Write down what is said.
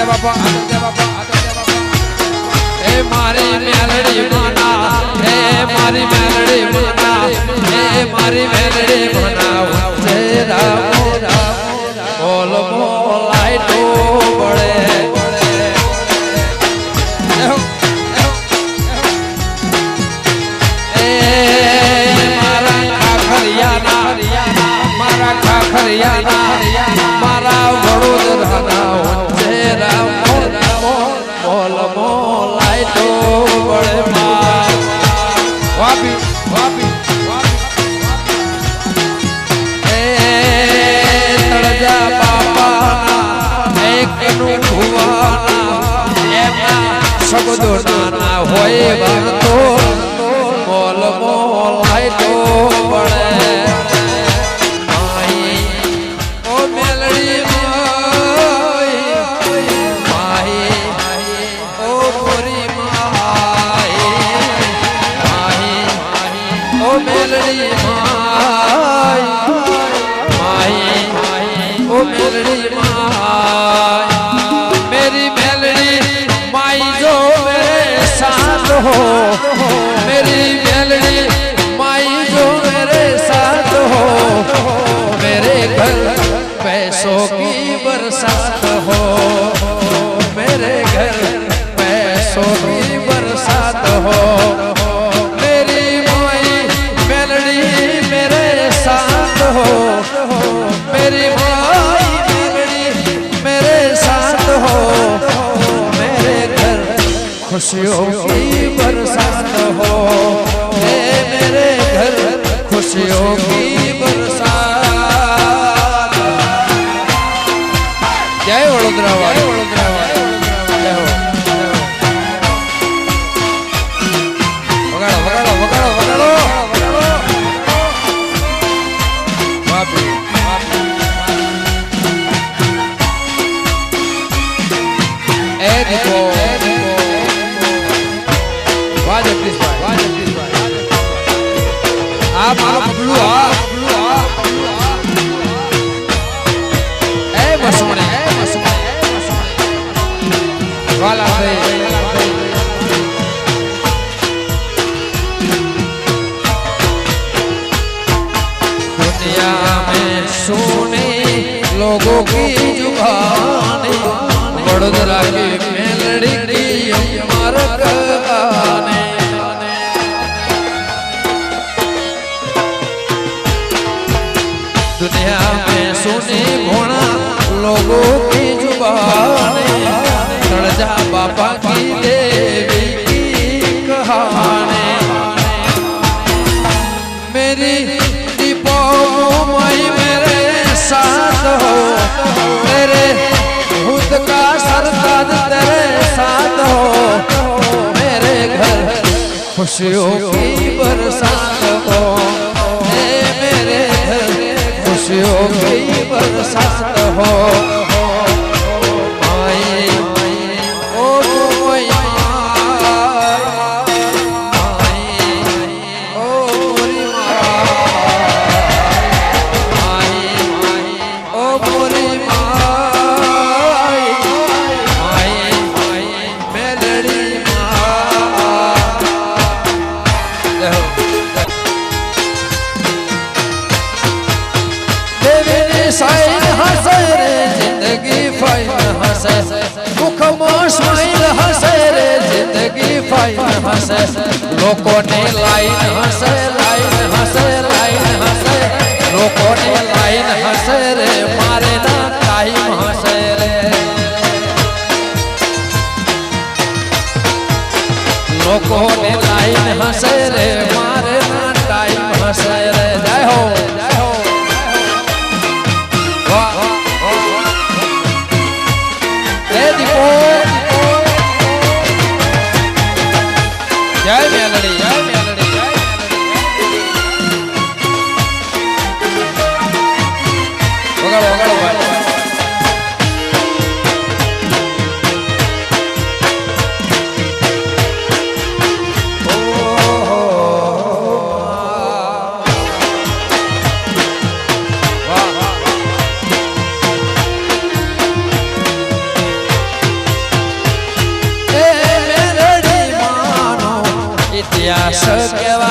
બાપા એ મારી મેલડી માના એ મારી મેલડી માના એ મારી મેલડી માના વચ્ચે રામો બોલ બોલાય તો બળે મારા ખાખરિયાના મારા વડોદરાના વચ્ચે રામો બોલ બોલાય તો બળે વાપી વાપી એ તળજા બાપાના એકનું ભુવાના એમના શબ્દો નાના હોય વાતો બોલ બોલાય તો બળે मेरी मेलड़ी माई जो मेरे साथ हो मेरी मेलड़ी माई जो मेरे साथ हो मेरे घर पैसों की बरसात हो मेरे घर पैसों की बरसात हो मेरी माई मेलड़ी मेरे साथ हो मेरी माई मेलड़ी मेरे साथ हो मेरे घर खुशियों की बरसात हो मेरे घर खुशियों की बरसात जय वडोदरा वाले दुनिया में सुने लोगों की जुबानी वडोदरा की मेलड़ी की अमर गाने दुनिया में सुने घोड़ा लोगों की जुबानी तड़जा बाबा की देवी की कहानी मेरी माई मेरे साथ हो तेरे खुद का सरदार तेरे साथ हो मेरे घर खुशियों की बरसात हो मेरे घर खुशियों की बरसात हो लोगों ने लाइन हंसे लाइन हंसे लाइन हंसे लोगों ने लाइन हंसे रे मारे ना टाइम हंसे रे लोगों ने लाइन हंसे रे मारे ना टाइम हंसे रे जय हो वाह दीपो जय मेलड़ी जय मेलड़ी जय मेलड़ी કેવા